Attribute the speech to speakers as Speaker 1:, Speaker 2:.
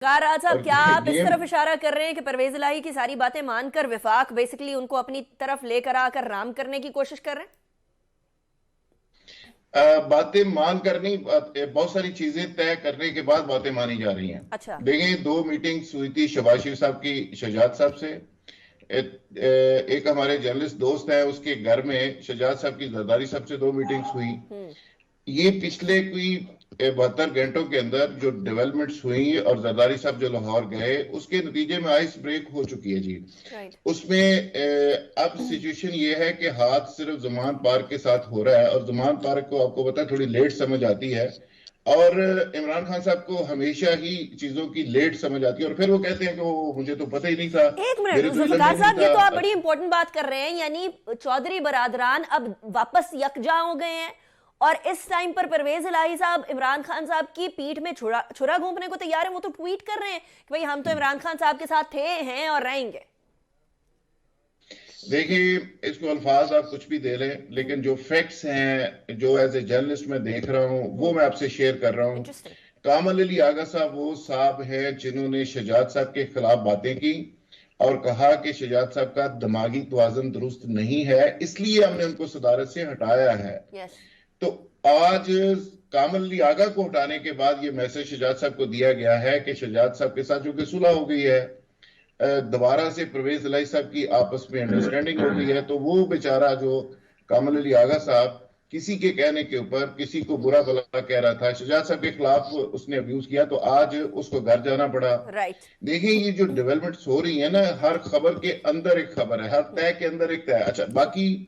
Speaker 1: राज साहब,
Speaker 2: और
Speaker 1: क्या आप इस
Speaker 2: गेम
Speaker 1: तरफ इशारा कर रहे हैं कि परवेज इलाही की सारी बातें मानकर विफाक बेसिकली उनको अपनी तरफ लेकर आकर राम करने की कोशिश कर रहे हैं?
Speaker 2: बातें मान कर नहीं, बहुत सारी चीजें तय करने के बाद बातें मानी जा रही हैं।
Speaker 1: अच्छा।
Speaker 2: देखें, दो मीटिंग्स हुई थी शहबाज शरीफ साहब की शहजाद साहब से। एक हमारे जर्नलिस्ट दोस्त है, उसके घर में शहजाद साहब की जरदारी साहब से दो मीटिंग्स हुई।
Speaker 1: हम्म।
Speaker 2: ये पिछले कोई 72 घंटों के अंदर जो डेवलपमेंट्स हुई और जरदारी साहब जो लाहौर गए, उसके नतीजे में आइस ब्रेक हो चुकी है जी।
Speaker 1: राइट।
Speaker 2: उसमें अब सिचुएशन ये है कि हाथ सिर्फ जमान पार्क के साथ हो रहा है, और जमान पार्क को आपको पता है थोड़ी लेट समझ आती है। और इमरान खान साहब को हमेशा ही चीजों की लेट समझ आती है, और फिर वो कहते हैं कि वो मुझे तो पता ही नहीं था,
Speaker 1: एक मिनट
Speaker 2: मेरे तो इलम
Speaker 1: जुल्फकार
Speaker 2: ही नहीं
Speaker 1: साहब, ये
Speaker 2: था।
Speaker 1: तो आप बड़ी इंपॉर्टेंट बात कर रहे हैं, यानी चौधरी बरादरान अब वापस यकजा हो गए हैं और इस टाइम पर परवेज इलाही साहब इमरान खान साहब की पीठ में छुरा छुरा घोंपने को तैयार है। वो तो ट्वीट कर रहे हैं कि भाई हम तो इमरान खान साहब के साथ थे, हैं और रहेंगे।
Speaker 2: देखिए, इसको अल्फाज आप कुछ भी दे लें, लेकिन जो फैक्ट्स हैं, जो एज ए जर्नलिस्ट मैं देख रहा हूं, वो मैं आपसे शेयर कर रहा हूं।
Speaker 1: इंटरेस्टिंग।
Speaker 2: कामल अली आगा साहब वो साहब हैं जिन्होंने शहजाद साहब के खिलाफ बातें की और कहा कि शहजाद साहब का दिमागी तवाजन दुरुस्त नहीं है, इसलिए हमने उनको सदारत से हटाया है।
Speaker 1: यस।
Speaker 2: तो आज कामल अली आगा को हटाने के बाद ये मैसेज शहजाद साहब को दिया गया है कि शहजाद साहब के साथ चूंकि सुलह हो गई है, दोबारा से परवेज इलाही साहब की आपस में अंडरस्टैंडिंग हो गई है, तो वो बेचारा जो कामल अली आगा साहब किसी के कहने के ऊपर किसी को बुरा भला कह रहा था, शहजाद साहब के खिलाफ उसने अब्यूज किया, तो आज उसको घर जाना पड़ा।
Speaker 1: राइट।
Speaker 2: देखिए, ये जो डेवलपमेंट्स हो रही है ना, हर खबर के अंदर एक खबर है, हर तय के अंदर एक तय है। अच्छा, बाकी